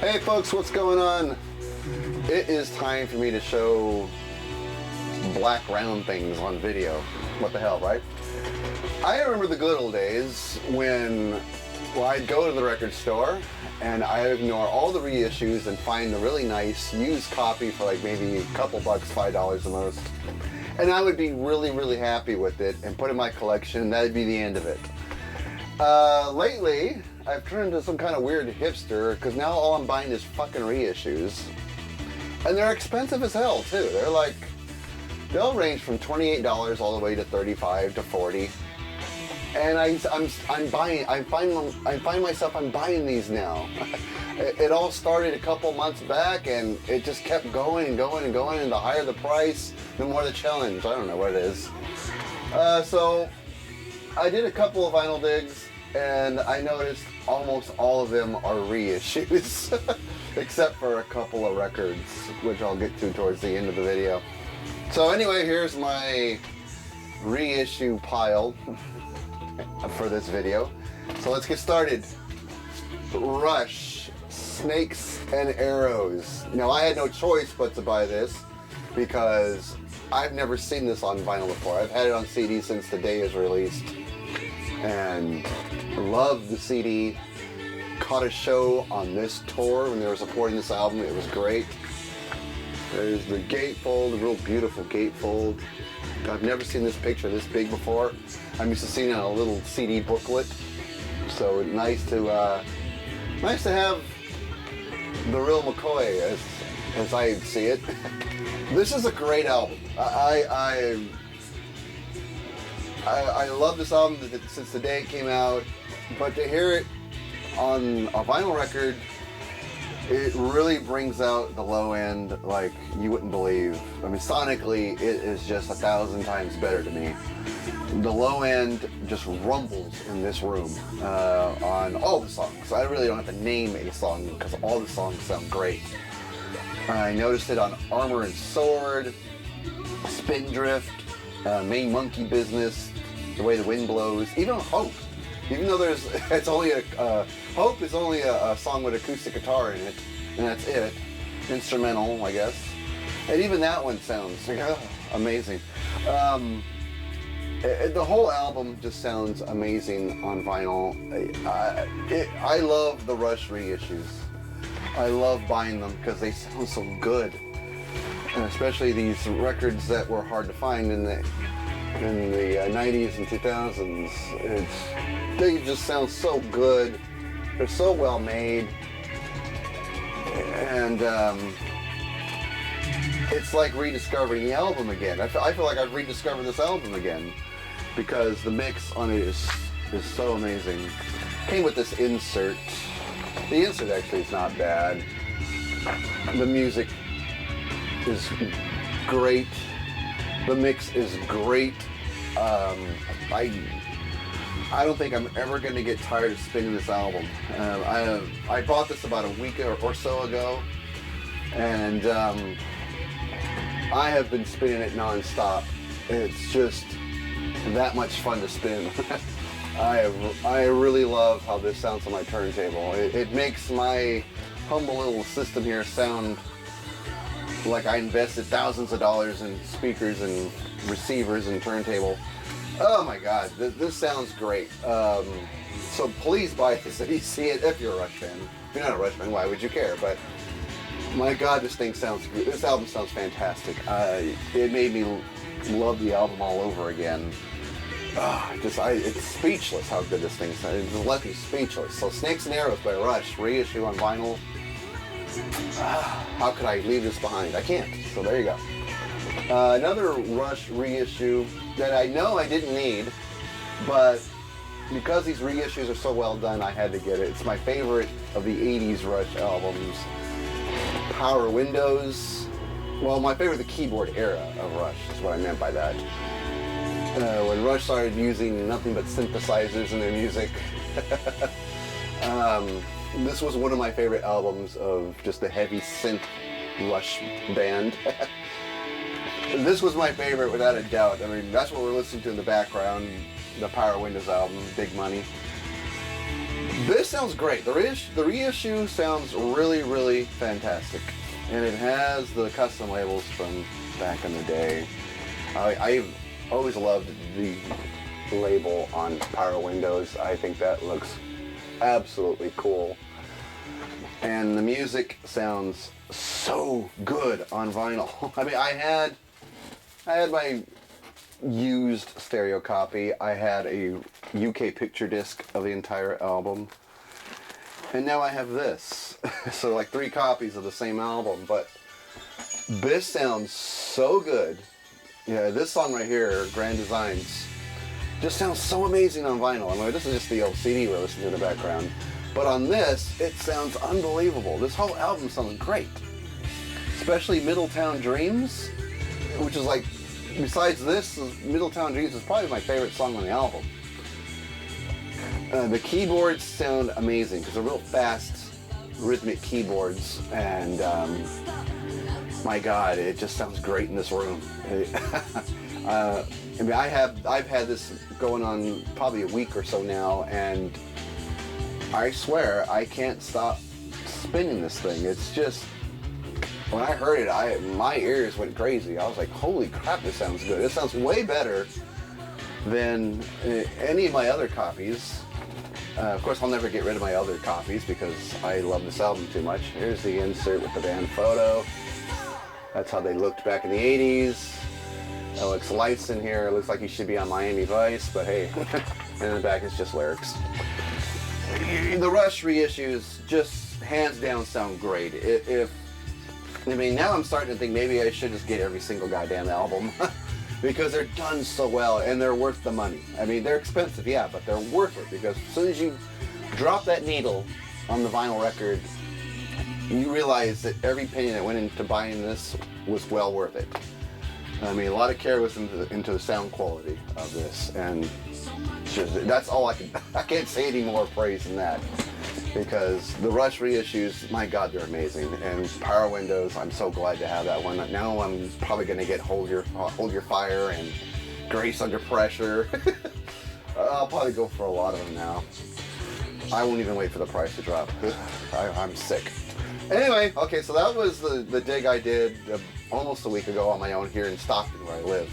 Hey folks, what's going on? It is time for me to show black round things on video. What the hell, right? I remember the good old days when I'd go to the record store and I'd ignore all the reissues and find the really nice used copy for like maybe a couple bucks, $5 the most. And I would be really, really happy with it and put it in my collection, and that'd be the end of it. Lately, I've turned into some kind of weird hipster because now all I'm buying is fucking reissues. And they're expensive as hell too. They'll range from $28 all the way to $35 to $40. And I find myself buying these now. It all started a couple months back and it just kept going and going and going, and the higher the price, the more the challenge. I don't know what it is. So I did a couple of vinyl digs and I noticed almost all of them are reissues, except for a couple of records, which I'll get to towards the end of the video. So anyway, here's my reissue pile for this video. So let's get started. Rush, Snakes and Arrows. Now I had no choice but to buy this because I've never seen this on vinyl before. I've had it on CD since the day it was released and loved the CD. Caught a show on this tour when they were supporting this album. It was great. There's the gatefold, the real beautiful gatefold. I've never seen this picture this big before. I'm used to seeing it on a little CD booklet. So nice to have the real McCoy as I see it. This is a great album. I love this album since the day it came out, but to hear it on a vinyl record, it really brings out the low end like you wouldn't believe. I mean, sonically, it is just 1,000 times better to me. The low end just rumbles in this room on all the songs. I really don't have to name a song because all the songs sound great. I noticed it on Armor and Sword, Spindrift, Main Monkey Business, The Way the Wind Blows, even Hope. Even though Hope is only a song with acoustic guitar in it, and that's it. Instrumental, I guess. And even that one sounds amazing. The whole album just sounds amazing on vinyl. I love the Rush reissues. I love buying them because they sound so good. And especially these records that were hard to find in the 90s and 2000s. They just sound so good. They're so well made. And it's like rediscovering the album again. I feel like I've rediscovered this album again because the mix on it is so amazing. Came with this insert. The insert actually is not bad. The music is great. The mix is great. I don't think I'm ever going to get tired of spinning this album. I bought this about a week or so ago, and I have been spinning it non-stop. It's just that much fun to spin. I really love how this sounds on my turntable. It makes my humble little system here sound like I invested thousands of dollars in speakers and receivers and turntable. Oh my God, this sounds great. So please buy this if you see it, if you're a Rush fan. If you're not a Rush fan, why would you care? But my God, this album sounds fantastic. It made me love the album all over again. It's speechless how good this thing sounds. It left me speechless. So Snakes and Arrows by Rush, reissue on vinyl. How could I leave this behind? I can't. So there you go. Another Rush reissue that I know I didn't need, but because these reissues are so well done, I had to get it. It's my favorite of the 80s Rush albums. Power Windows. Well, my favorite of the keyboard era of Rush is what I meant by that. When Rush started using nothing but synthesizers in their music. This was one of my favorite albums of just the heavy synth Rush band. This was my favorite without a doubt. I mean, that's what we're listening to in the background, the Power Windows album, Big Money. This sounds great. The reissue sounds really, really fantastic. And it has the custom labels from back in the day. I've always loved the label on power windows. I think that looks absolutely cool. And the music sounds so good on vinyl. I mean, I had my used stereo copy. I had a UK picture disc of the entire album. And now I have this. So like 3 copies of the same album, but this sounds so good. Yeah, this song right here, Grand Designs, just sounds so amazing on vinyl. I mean, this is just the old CD we're listening to in the background. But on this, it sounds unbelievable. This whole album sounds great. Especially Middletown Dreams, which is like, besides this, Middletown Dreams is probably my favorite song on the album. The keyboards sound amazing because they're real fast, rhythmic keyboards, and my God, it just sounds great in this room. I mean, I've had this going on probably a week or so now, and I swear I can't stop spinning this thing. It's just, when I heard it, my ears went crazy. I was like, holy crap, this sounds good. This sounds way better than any of my other copies. Of course, I'll never get rid of my other copies because I love this album too much. Here's the insert with the band photo. That's how they looked back in the 80s. Alex Lights in here. It looks like he should be on Miami Vice, but hey, and in the back is just lyrics. The Rush reissues just hands down sound great. I mean, now I'm starting to think maybe I should just get every single goddamn album because they're done so well and they're worth the money. I mean, they're expensive, yeah, but they're worth it because as soon as you drop that needle on the vinyl record, you realize that every penny that went into buying this was well worth it. I mean, a lot of care was into the sound quality of this, and just, that's all I can't say any more praise than that. Because the Rush reissues, my God, they're amazing. And Power Windows, I'm so glad to have that one. Now I'm probably going to get Hold Your Fire and Grace Under Pressure. I'll probably go for a lot of them now. I won't even wait for the price to drop. I'm sick. Anyway, okay, so that was the dig I did almost a week ago on my own here in Stockton, where I live.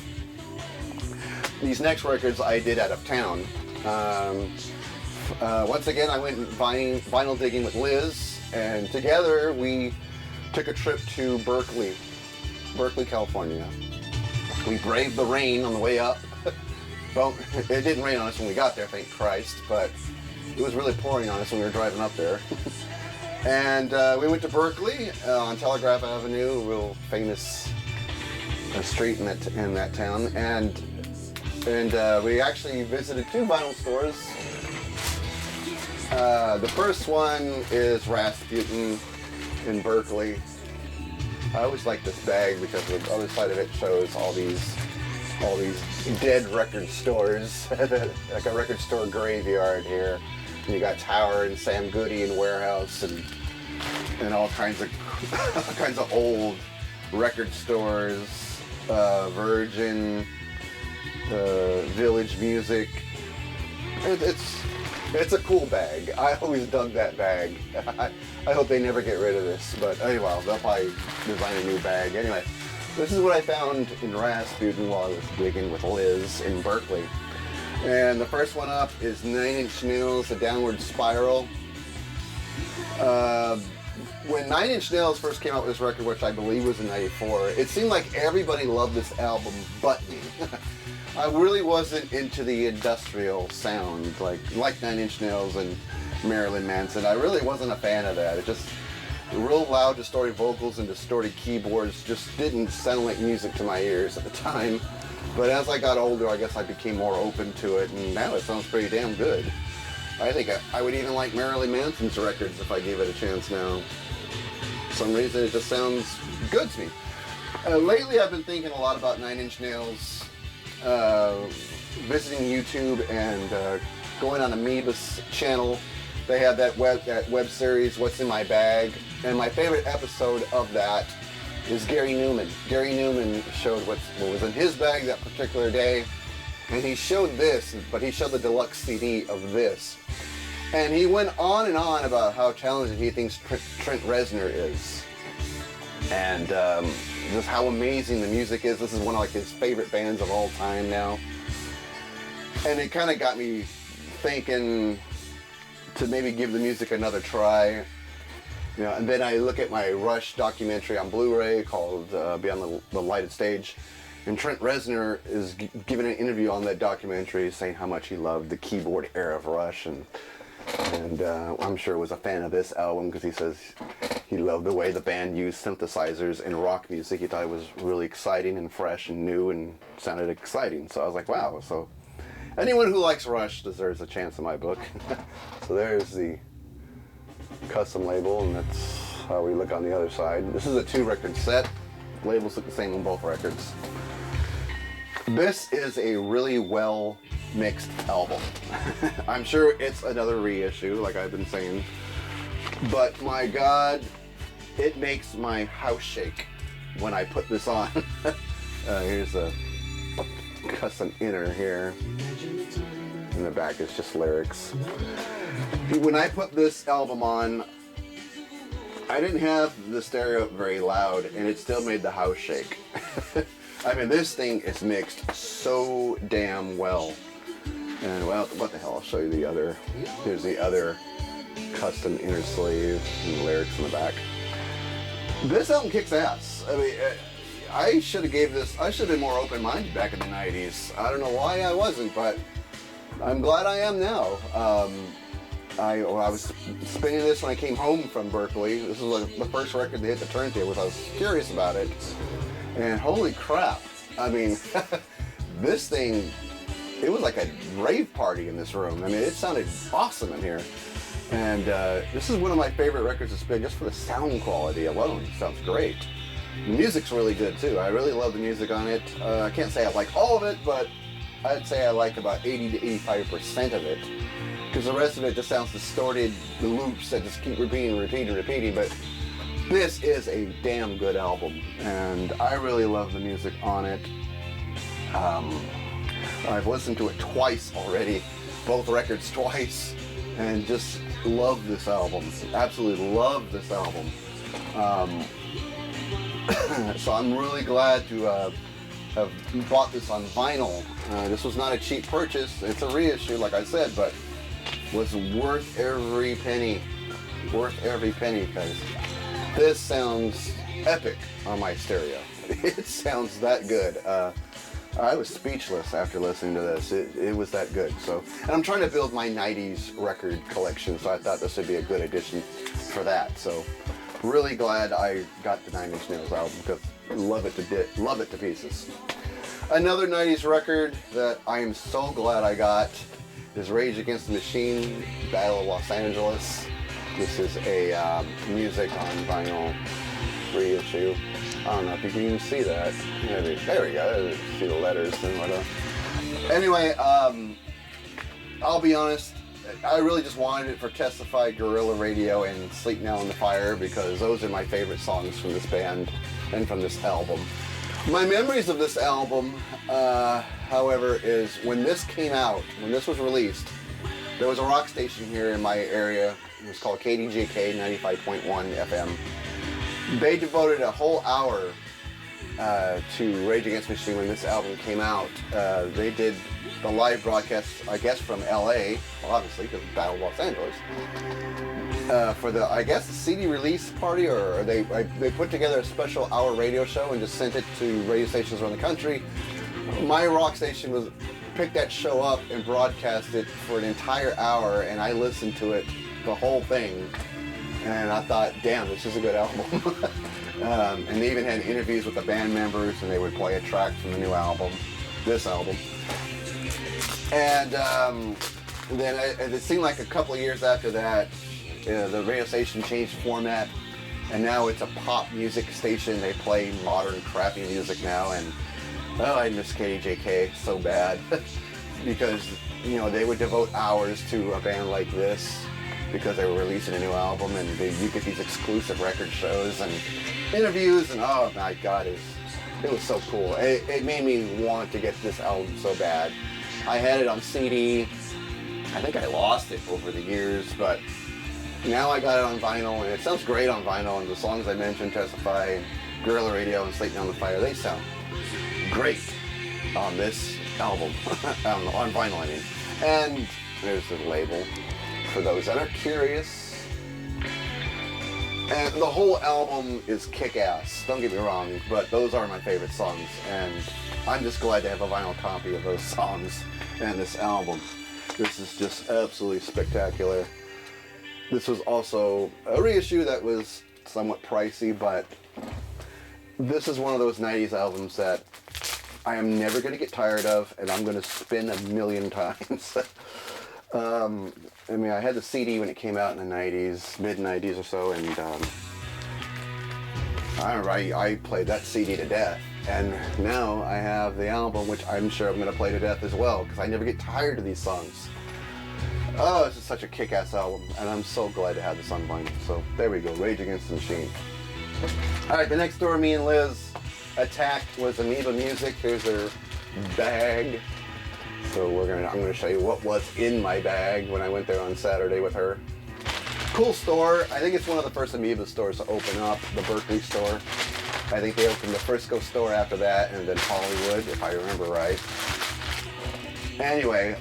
These next records I did out of town. Once again, I went vinyl digging with Liz, and together we took a trip to Berkeley, California. We braved the rain on the way up. Well, it didn't rain on us when we got there, thank Christ, but it was really pouring on us when we were driving up there. And we went to Berkeley on Telegraph Avenue, a real famous street in that town, and we actually visited 2 vinyl stores. The first one is Rasputin in Berkeley. I always like this bag because the other side of it shows all these dead record stores, like a record store graveyard here. And you got Tower and Sam Goody and Warehouse and all kinds of old record stores, Virgin, Village Music. It's a cool bag. I always dug that bag. I hope they never get rid of this, but anyway, they'll probably design a new bag. Anyway, this is what I found in Rasputin while I was digging with Liz in Berkeley. And the first one up is 9 Inch Nails, A Downward Spiral. When 9 Inch Nails first came out with this record, which I believe was in '94, it seemed like everybody loved this album but me. I really wasn't into the industrial sound like 9 Inch Nails and Marilyn Manson. I really wasn't a fan of that. It just, real loud, distorted vocals and distorted keyboards just didn't sound like music to my ears at the time. But as I got older, I guess I became more open to it, and now it sounds pretty damn good. I think I would even like Marilyn Manson's records if I gave it a chance now. For some reason, it just sounds good to me. Lately, I've been thinking a lot about 9 Inch Nails. Visiting YouTube and going on Amoeba's channel. They have that web series, What's in My Bag, and my favorite episode of that is Gary Newman. Gary Newman showed what was in his bag that particular day, and he showed this, but he showed the deluxe CD of this. And he went on and on about how talented he thinks Trent Reznor is. And just how amazing the music is. This is one of like his favorite bands of all time now. And it kind of got me thinking to maybe give the music another try. You know, and then I look at my Rush documentary on Blu-ray called Beyond the Lighted Stage. And Trent Reznor is giving an interview on that documentary saying how much he loved the keyboard era of Rush. And I'm sure was a fan of this album because he says he loved the way the band used synthesizers in rock music. He thought it was really exciting and fresh and new and sounded exciting. So I was like, wow. So anyone who likes Rush deserves a chance in my book. So there's the custom label, and that's how we look on the other side. This is a 2-record set. Labels look the same on both records. This is a really well mixed album. I'm sure it's another reissue, like I've been saying, but my God, it makes my house shake when I put this on. Here's a custom inner here. In the back is just lyrics. When I put this album on, I didn't have the stereo up very loud, and it still made the house shake. I mean, this thing is mixed so damn well. And well, what the hell, I'll show you the other. Here's the other custom inner sleeve and lyrics in the back. This album kicks ass. I mean, I should have been more open-minded back in the 90s. I don't know why I wasn't, but I'm glad I am now. I was spinning this when I came home from Berkeley. This was like the first record to hit the turntable. I was curious about it. And holy crap. I mean, this thing, it was like a rave party in this room. I mean, it sounded awesome in here. And this is one of my favorite records to spin just for the sound quality alone. It sounds great. The music's really good too. I really love the music on it. I can't say I like all of it, but I'd say I like about 80 to 85% of it. Because the rest of it just sounds distorted, the loops that just keep repeating. But this is a damn good album, and I really love the music on it. I've listened to it twice already, both records twice, and just love this album. Absolutely love this album. So I'm really glad to have bought this on vinyl. This was not a cheap purchase. It's a reissue, like I said, but was worth every penny. Worth every penny, because this sounds epic on my stereo. It sounds that good. I was speechless after listening to this. It was that good. So, and I'm trying to build my 90s record collection, so I thought this would be a good addition for that. So really glad I got the 9 Inch Nails album, because love it to pieces. Another 90s record that I am so glad I got is Rage Against the Machine, Battle of Los Angeles. This is a music on vinyl reissue. I don't know if you can even see that. Maybe. There we go. See the letters and whatever. Anyway, I'll be honest. I really just wanted it for Testify, Guerrilla Radio, and Sleep Now in the Fire, because those are my favorite songs from this band and from this album. My memories of this album, however, is when this came out, when this was released, there was a rock station here in my area. It was called KDJK 95.1 FM. They devoted a whole hour to Rage Against the Machine when this album came out. They did the live broadcast, I guess, from LA, obviously, because it's Battle of Los Angeles, for the, I guess, the CD release party, or they put together a special hour radio show and just sent it to radio stations around the country. My rock station picked that show up and broadcast it for an entire hour, and I listened to it, the whole thing, and I thought, damn, this is a good album. And they even had interviews with the band members, and they would play a track from the new album, this album. And then it seemed like a couple of years after that, the radio station changed format, and now it's a pop music station. They play modern, crappy music now, and oh, I miss KDJK so bad. Because, you know, they would devote hours to a band like this because they were releasing a new album, and you get these exclusive record shows and interviews, and oh my God, it was so cool. It made me want to get this album so bad. I had it on CD, I think I lost it over the years, but now I got it on vinyl, and it sounds great on vinyl, and the songs I mentioned, Testify, and Guerrilla Radio, and Slate Down the Fire, they sound great on this album, on vinyl, I mean. And there's the label for those that are curious. And the whole album is kick-ass, don't get me wrong, but those are my favorite songs, and I'm just glad to have a vinyl copy of those songs and this album. This is just absolutely spectacular. This was also a reissue that was somewhat pricey, but this is one of those 90s albums that I am never going to get tired of, and I'm going to spin a million times. I mean, I had the CD when it came out in the 90s, mid-90s or so, and I remember I played that CD to death. And now I have the album, which I'm sure I'm going to play to death as well, because I never get tired of these songs. Oh, this is such a kick-ass album, and I'm so glad to have this on vinyl. So there we go, Rage Against the Machine. All right, the next door me and Liz attacked was Amoeba Music. Here's her bag. So I'm gonna show you what was in my bag when I went there on Saturday with her. Cool store. I think it's one of the first Amoeba stores to open up, the Berkeley store. I think they opened the Frisco store after that, and then Hollywood, if I remember right. Anyway,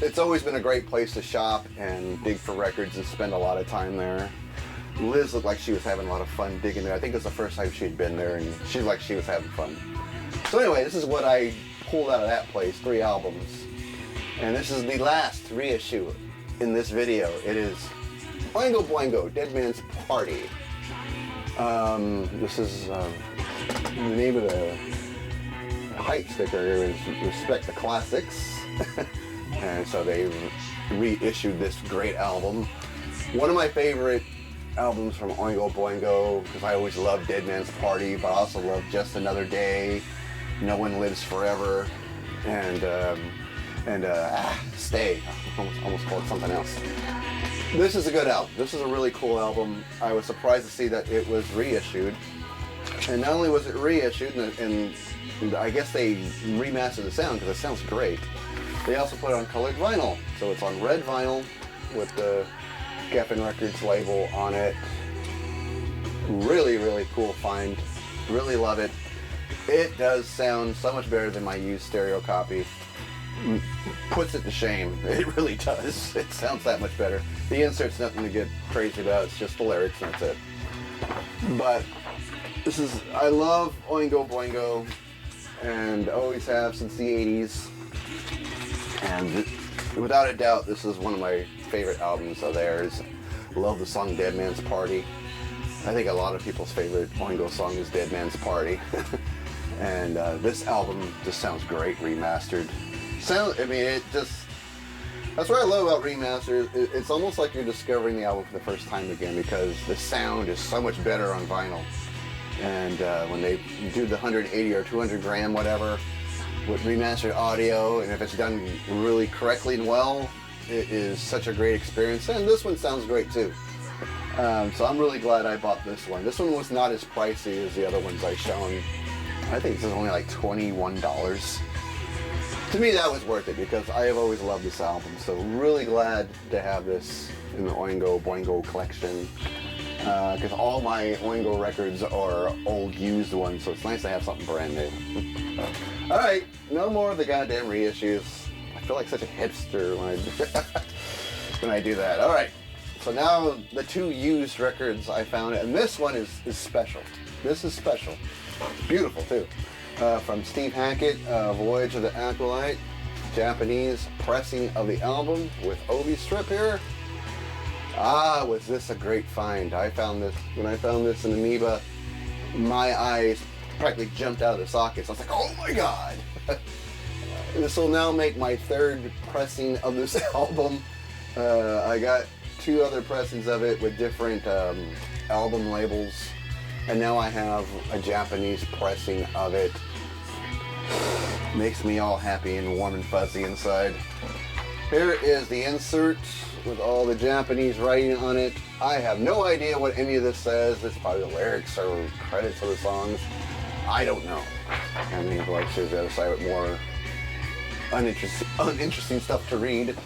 it's always been a great place to shop and dig for records and spend a lot of time there. Liz looked like she was having a lot of fun digging there. I think it was the first time she'd been there, and she looked like she was having fun. So anyway, this is what I pulled out of that place, 3 albums. And this is the last reissue in this video. It is Oingo Boingo, Dead Man's Party. This is the name of the hype sticker is Respect the Classics. And so they reissued this great album. One of my favorite albums from Oingo Boingo, because I always loved Dead Man's Party, but I also love Just Another Day, No One Lives Forever, and Stay. Almost called it something else. This is a good album. This is a really cool album. I was surprised to see that it was reissued. And not only was it reissued, and I guess they remastered the sound because it sounds great. They also put it on colored vinyl. So it's on red vinyl with the Geffen Records label on it. Really, really cool find. Really love it. It does sound so much better than my used stereo copy. Puts it to shame. It really does. It sounds that much better. The insert's nothing to get crazy about. It's just the lyrics and that's it. But I love Oingo Boingo and always have since the 80s. And without a doubt, this is one of my favorite albums of theirs. Love the song Dead Man's Party. I think a lot of people's favorite Oingo song is Dead Man's Party. And this album just sounds great, remastered. That's what I love about remasters. It's almost like you're discovering the album for the first time again because the sound is so much better on vinyl. And when they do the 180 or 200 gram, whatever, with remastered audio, and if it's done really correctly and well, it is such a great experience. And this one sounds great too. So I'm really glad I bought this one. This one was not as pricey as the other ones I've shown. I think this is only like $21. To me, that was worth it because I have always loved this album. So really glad to have this in the Oingo Boingo collection. Because all my Oingo records are old used ones, so it's nice to have something brand new. Alright, no more of the goddamn reissues. I feel like such a hipster when I do that. Alright, so now the 2 used records I found, and this one is special. This is special. Beautiful too. From Steve Hackett, Voyage of the Acolyte, Japanese pressing of the album with Obi strip here. Ah, was this a great find. When I found this in Amoeba, my eyes practically jumped out of the sockets. I was like, oh my god! This will now make my 3rd pressing of this album. I got 2 other pressings of it with different album labels. And now I have a Japanese pressing of it. Makes me all happy and warm and fuzzy inside. Here is the insert with all the Japanese writing on it. I have no idea what any of this says. It's probably the lyrics or credits of the songs. I don't know. And the like says the other side with more uninteresting stuff to read.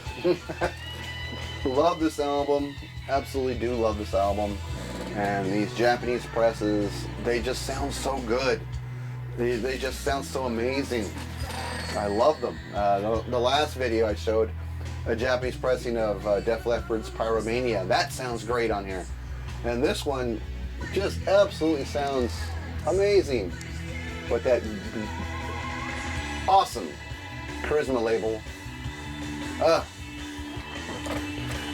Love this album. Absolutely do love this album. And these Japanese presses, they just sound so good. They just sound so amazing. I love them. The last video I showed a Japanese pressing of Def Leppard's Pyromania. That sounds great on here. And this one just absolutely sounds amazing with that awesome Charisma label.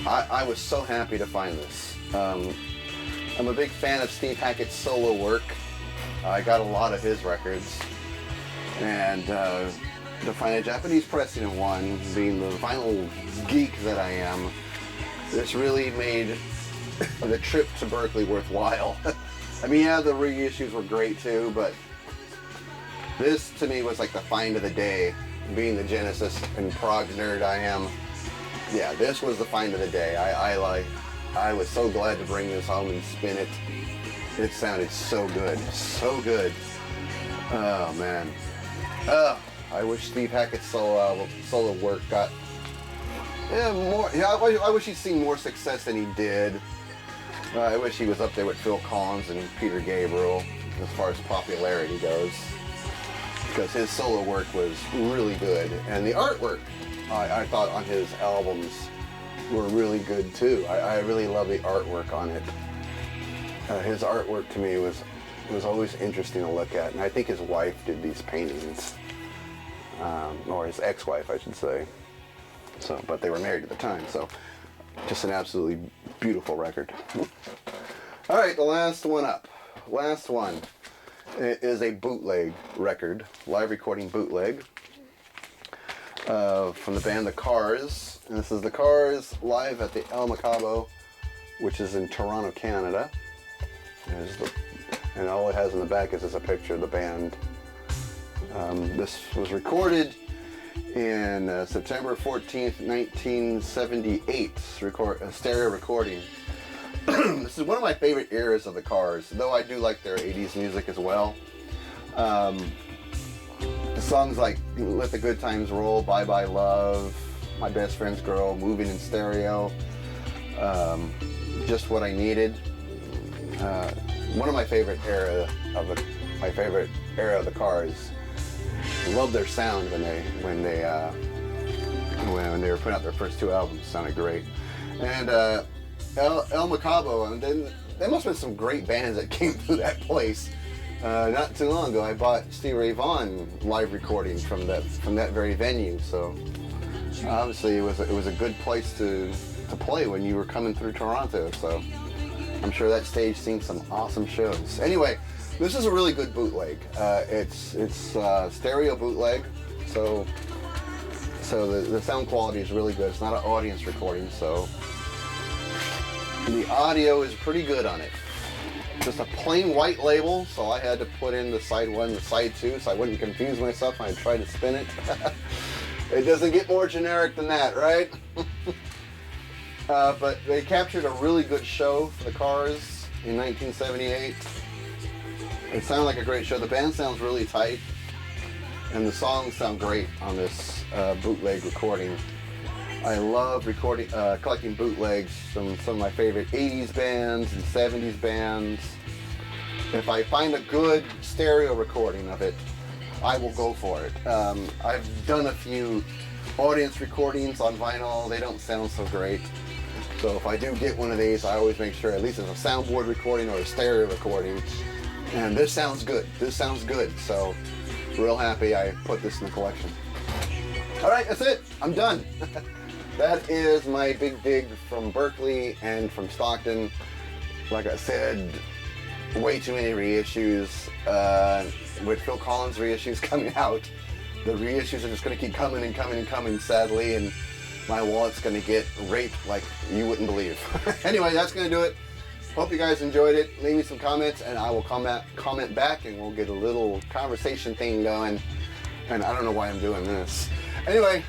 I was so happy to find this. I'm a big fan of Steve Hackett's solo work. I got a lot of his records. And to find a Japanese pressing of one, being the vinyl geek that I am, this really made the trip to Berkeley worthwhile. I mean, yeah, the reissues were great too, but this to me was like the find of the day. Being the Genesis and prog nerd I am, yeah, this was the find of the day. I was so glad to bring this home and spin it. It sounded so good, so good. Oh man. I wish Steve Hackett's solo work got more. Yeah, I wish he'd seen more success than he did. I wish he was up there with Phil Collins and Peter Gabriel as far as popularity goes, because his solo work was really good, and the artwork I thought on his albums were really good too. I really love the artwork on it. His artwork to me was always interesting to look at, and I think his wife did these paintings, or his ex-wife, I should say. So, but they were married at the time, so just an absolutely beautiful record. All right, the last one up. Last one is a bootleg record, live recording bootleg from the band The Cars. And this is The Cars live at the El Macabo, which is in Toronto, Canada. And all it has in the back is just a picture of the band. This was recorded in September 14th, 1978, a stereo recording. This is one of my favorite eras of The Cars, though I do like their 80s music as well. Songs like Let the Good Times Roll, Bye Bye Love, My Best Friend's Girl, Moving in Stereo, Just What I Needed. One of my favorite era of The Cars. I love their sound when they were putting out their first two albums. It sounded great. And El Macabo, and then there must have been some great bands that came through that place. Not too long ago, I bought Stevie Ray Vaughan live recording from that very venue. So obviously it was a good place to play when you were coming through Toronto. So I'm sure that stage seen some awesome shows. Anyway, this is a really good bootleg. It's stereo bootleg, so the sound quality is really good. It's not an audience recording, so the audio is pretty good on it. Just a plain white label, so I had to put in the side 1 and the side 2 so I wouldn't confuse myself when I tried to spin it. It doesn't get more generic than that, right? But they captured a really good show for The Cars in 1978. It sounded like a great show. The band sounds really tight, and the songs sound great on this bootleg recording. I love collecting bootlegs from some of my favorite 80s bands and 70s bands. If I find a good stereo recording of it, I will go for it. I've done a few audience recordings on vinyl. They don't sound so great. So if I do get one of these, I always make sure at least it's a soundboard recording or a stereo recording. And this sounds good. This sounds good. So real happy I put this in the collection. All right, that's it. I'm done. That is my big dig from Berkeley and from Stockton. Like I said, way too many reissues. With Phil Collins reissues coming out, the reissues are just going to keep coming and coming and coming, sadly, and my wallet's going to get raped like you wouldn't believe. Anyway, that's going to do it. Hope you guys enjoyed it. Leave me some comments and I will comment back, and we'll get a little conversation thing going. And I don't know why I'm doing this. Anyway,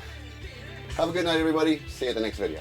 have a good night, everybody. See you at the next video.